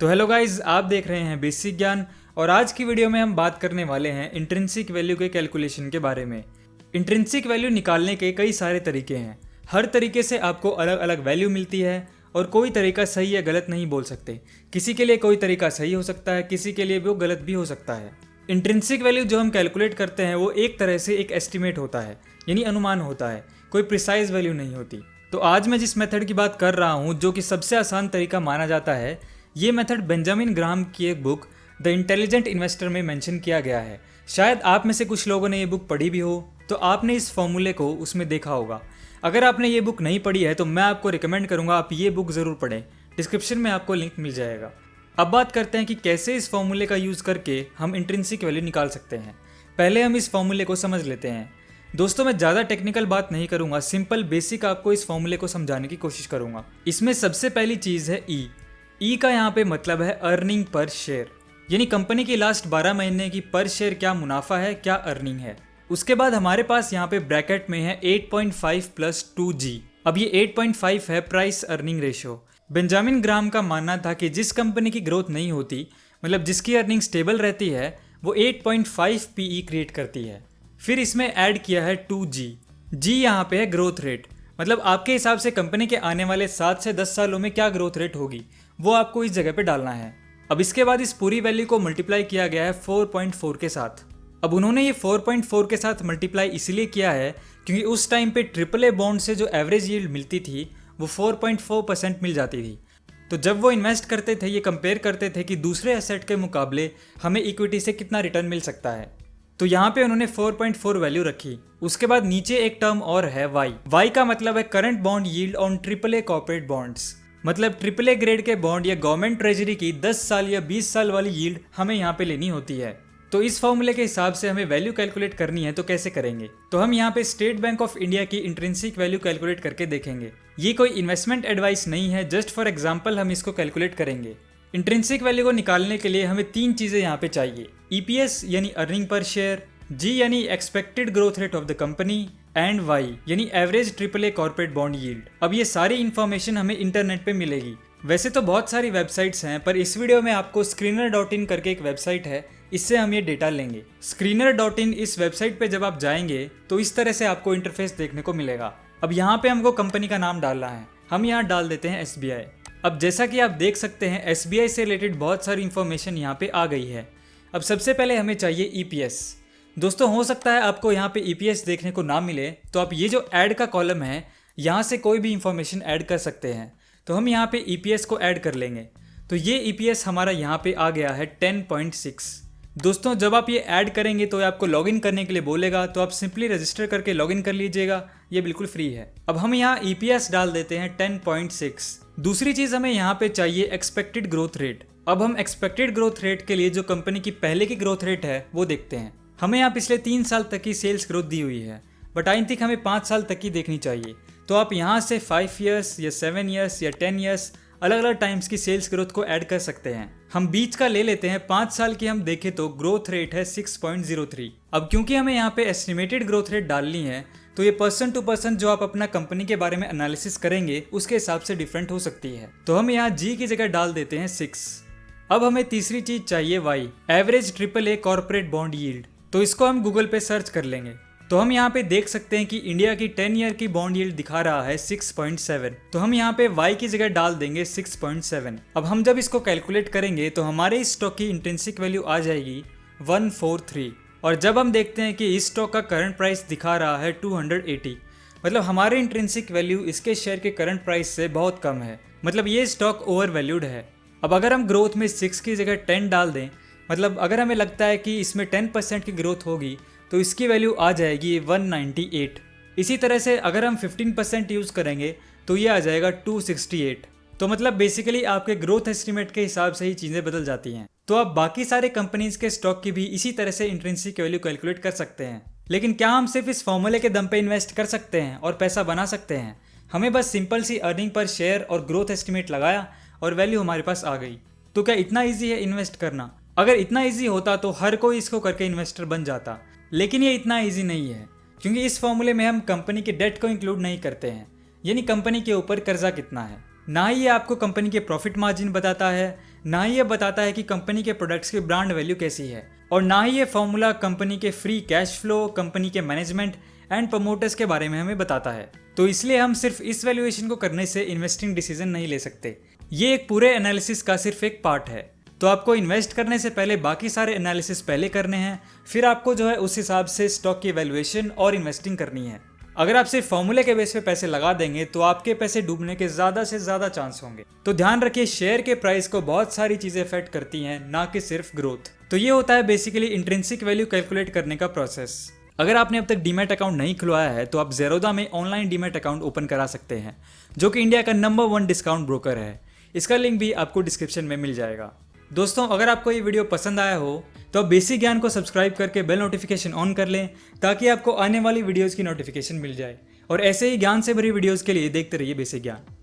तो hello guys, आप देख रहे हैं बेसिक ज्ञान और आज की वीडियो में हम बात करने वाले हैं इंट्रिंसिक वैल्यू के कैलकुलेशन के बारे में। इंट्रिंसिक वैल्यू निकालने के कई सारे तरीके हैं। हर तरीके से आपको अलग अलग वैल्यू मिलती है और कोई तरीका सही या गलत नहीं बोल सकते। किसी के लिए कोई तरीका सही हो सकता है, किसी के लिए वो गलत भी हो सकता है। इंट्रिंसिक वैल्यू जो हम कैलकुलेट करते हैं वो एक तरह से एक एस्टिमेट होता है, यानी अनुमान होता है, कोई प्रिसाइज वैल्यू नहीं होती। तो आज मैं जिस मेथड की बात कर रहा हूँ, जो कि सबसे आसान तरीका माना जाता है, ये मेथड बेंजामिन ग्राहम की एक बुक द इंटेलिजेंट इन्वेस्टर में मेंशन किया गया है। शायद आप में से कुछ लोगों ने ये बुक पढ़ी भी हो, तो आपने इस फॉर्मूले को उसमें देखा होगा। अगर आपने ये बुक नहीं पढ़ी है तो मैं आपको रिकमेंड करूंगा आप ये बुक ज़रूर पढ़ें। डिस्क्रिप्शन में आपको लिंक मिल जाएगा। अब बात करते हैं कि कैसे इस फॉर्मूले का यूज़ करके हम इंट्रिंसिक वैल्यू निकाल सकते हैं। पहले हम इस फॉर्मूले को समझ लेते हैं। दोस्तों, मैं ज़्यादा टेक्निकल बात नहीं करूंगा, सिंपल बेसिक आपको इस फॉर्मूले को समझाने की कोशिश करूंगा। इसमें सबसे पहली चीज़ है ई का यहाँ पे मतलब है अर्निंग पर शेयर, यानी कंपनी की लास्ट 12 महीने की पर शेयर क्या मुनाफा है, क्या अर्निंग है। उसके बाद हमारे पास यहाँ पे ब्रैकेट में है 8.5 प्लस 2G। अब ये 8.5 है price earning ratio. Benjamin Graham का मानना था कि जिस कंपनी की ग्रोथ नहीं होती, मतलब जिसकी अर्निंग स्टेबल रहती है, वो 8.5 PE क्रिएट करती है। फिर इसमें ऐड किया है 2G। जी यहाँ पे है ग्रोथ रेट, मतलब आपके हिसाब से कंपनी के आने वाले 7 से 10 सालों में क्या ग्रोथ रेट होगी, वो आपको इस जगह पे डालना है। अब इसके बाद इस पूरी वैल्यू को मल्टीप्लाई किया गया है 4.4 के साथ। अब उन्होंने ये 4.4 के साथ मल्टीप्लाई इसलिए किया है क्योंकि उस टाइम पे AAA बॉन्ड से जो एवरेज यील्ड मिलती थी वो 4.4% मिल जाती थी। तो जब वो इन्वेस्ट करते थे, ये कंपेयर करते थे कि दूसरे एसेट के मुकाबले हमें इक्विटी से कितना रिटर्न मिल सकता है। तो यहाँ पे उन्होंने 4.4 वैल्यू रखी। उसके बाद नीचे एक टर्म और है वाई का मतलब है current bond yield on AAA corporate bonds, मतलब AAA ग्रेड के बॉन्ड या गवर्नमेंट ट्रेजरी की 10 साल या 20 साल वाली यील्ड हमें यहाँ पे लेनी होती है। तो इस फॉर्मूले के हिसाब से हमें वैल्यू कैलकुलेट करनी है, तो कैसे करेंगे? तो हम यहाँ पे स्टेट बैंक ऑफ इंडिया की इंट्रिंसिक वैल्यू कैलकुलेट करके देखेंगे। ये कोई इन्वेस्टमेंट एडवाइस नहीं है, जस्ट फॉर एग्जाम्पल हम इसको कैलकुलेट करेंगे। इंट्रिंसिक वैल्यू को निकालने के लिए हमें 3 चीज़ें यहाँ पे चाहिए। EPS यानी अर्निंग पर शेयर, G यानी expected growth rate of the company, and Y यानी average AAA corporate bond yield. अब ये सारी इन्फॉर्मेशन हमें इंटरनेट पे मिलेगी। वैसे तो बहुत सारी वेबसाइट्स हैं, पर इस वीडियो में आपको screener.in करके एक वेबसाइट है, इससे हम ये डेटा लेंगे। screener.in इस वेबसाइट पे जब आप जाएंगे तो इस तरह से आपको इंटरफेस देखने को मिलेगा। अब यहाँ पे हमको कंपनी का नाम डालना है, हम यहाँ डाल देते हैं SBI। अब जैसा कि आप देख सकते हैं SBI से रिलेटेड बहुत सारी इन्फॉर्मेशन यहाँ पे आ गई है। अब सबसे पहले हमें चाहिए EPS। दोस्तों, हो सकता है आपको यहाँ पे EPS देखने को ना मिले, तो आप ये जो ऐड का कॉलम है, यहाँ से कोई भी इंफॉर्मेशन ऐड कर सकते हैं। तो हम यहाँ पे EPS को ऐड कर लेंगे। तो ये EPS हमारा यहाँ पे आ गया है 10.6। दोस्तों, जब आप ये ऐड करेंगे तो आपको लॉगिन करने के लिए बोलेगा, तो आप सिंपली रजिस्टर करके लॉगिन कर लीजिएगा, ये बिल्कुल फ्री है। अब हम यहाँ EPS डाल देते हैं 10.6। दूसरी चीज़ हमें यहाँ पे चाहिए एक्सपेक्टेड ग्रोथ रेट। अब हम एक्सपेक्टेड ग्रोथ रेट के लिए जो कंपनी की पहले की ग्रोथ रेट है वो देखते हैं। हमें यहाँ पिछले 3 साल तक की सेल्स ग्रोथ दी हुई है, बट आई थिंक हमें 5 साल तक की देखनी चाहिए। तो आप यहाँ से 5 ईयर्स या 7 ईयर्स या 10 ईयर्स अलग अलग टाइम्स की सेल्स ग्रोथ को ऐड कर सकते हैं। हम बीच का ले लेते हैं, 5 साल की हम देखें तो ग्रोथ रेट है 6.03। अब क्योंकि हमें यहाँ पे एस्टिमेटेड ग्रोथ रेट डालनी है, तो ये पर्सन टू पर्सन जो आप अपना कंपनी के बारे में एनालिसिस करेंगे उसके हिसाब से डिफरेंट हो सकती है। तो हम यहाँ G की जगह डाल देते हैं 6। अब हमें तीसरी चीज चाहिए Y, average AAA corporate bond yield. तो इसको हम गूगल पे सर्च कर लेंगे। तो हम यहाँ पे देख सकते हैं कि इंडिया की 10 ईयर की बॉन्ड यील्ड दिखा रहा है 6.7। तो हम यहाँ पे Y की जगह डाल देंगे 6.7। अब हम जब इसको कैलकुलेट करेंगे तो हमारे इस स्टॉक की इंट्रिंसिक वैल्यू आ जाएगी 143। और जब हम देखते हैं कि इस स्टॉक का करंट प्राइस दिखा रहा है 280, मतलब हमारे इंट्रिंसिक वैल्यू इसके शेयर के करंट प्राइस से बहुत कम है, मतलब ये स्टॉक ओवर वैल्यूड है। अब अगर हम ग्रोथ में 6 की जगह 10 डाल दें, मतलब अगर हमें लगता है कि इसमें 10% की ग्रोथ होगी, तो इसकी वैल्यू आ जाएगी 198। इसी तरह से अगर हम 15% यूज़ करेंगे तो ये आ जाएगा 268। तो मतलब बेसिकली आपके ग्रोथ एस्टिमेट के हिसाब से ही चीज़ें बदल जाती हैं। तो आप बाकी सारे कंपनीज के स्टॉक की भी इसी तरह से इंट्रिंसिक वैल्यू कैलकुलेट कर सकते हैं। लेकिन क्या हम सिर्फ इस फॉर्मूले के दम पे इन्वेस्ट कर सकते हैं और पैसा बना सकते हैं? हमें बस सिंपल सी अर्निंग पर शेयर और ग्रोथ एस्टिमेट लगाया और वैल्यू हमारे पास आ गई। तो क्या इतना ईजी है इन्वेस्ट करना? अगर इतना ईजी होता तो हर कोई इसको करके इन्वेस्टर बन जाता, लेकिन ये इतना ईजी नहीं है, क्योंकि इस फॉर्मूले में हम कंपनी के डेट को इंक्लूड नहीं करते हैं, यानी कंपनी के ऊपर कर्जा कितना है। ना ही ये आपको कंपनी के प्रॉफिट मार्जिन बताता है, ना ही ये बताता है कि कंपनी के प्रोडक्ट्स की ब्रांड वैल्यू कैसी है, और ना ही ये फॉर्मूला कंपनी के फ्री कैश फ्लो, कंपनी के मैनेजमेंट एंड प्रमोटर्स के बारे में हमें बताता है। तो इसलिए हम सिर्फ इस वैल्यूएशन को करने से इन्वेस्टिंग डिसीजन नहीं ले सकते। ये एक पूरे एनालिसिस का सिर्फ एक पार्ट है। तो आपको इन्वेस्ट करने से पहले बाकी सारे एनालिसिस पहले करने हैं, फिर आपको जो है उस हिसाब से स्टॉक की वैल्यूएशन और इन्वेस्टिंग करनी है। अगर आप सिर्फ फॉर्मूले के बेस पे पैसे लगा देंगे तो आपके पैसे डूबने के ज़्यादा से ज़्यादा चांस होंगे। तो ध्यान रखिए, शेयर के प्राइस को बहुत सारी चीज़ें अफेक्ट करती हैं, ना कि सिर्फ ग्रोथ। तो ये होता है बेसिकली इंट्रिंसिक वैल्यू कैलकुलेट करने का प्रोसेस। अगर आपने अब तक डीमैट अकाउंट नहीं खुलवाया है तो आप ज़ेरोधा में ऑनलाइन डीमैट अकाउंट ओपन करा सकते हैं, जो कि इंडिया का नंबर 1 डिस्काउंट ब्रोकर है। इसका लिंक भी आपको डिस्क्रिप्शन में मिल जाएगा। दोस्तों, अगर आपको ये वीडियो पसंद आया हो तो आप बेसिक ज्ञान को सब्सक्राइब करके बेल नोटिफिकेशन ऑन कर लें, ताकि आपको आने वाली वीडियोज़ की नोटिफिकेशन मिल जाए। और ऐसे ही ज्ञान से भरी वीडियोज़ के लिए देखते रहिए बेसिक ज्ञान।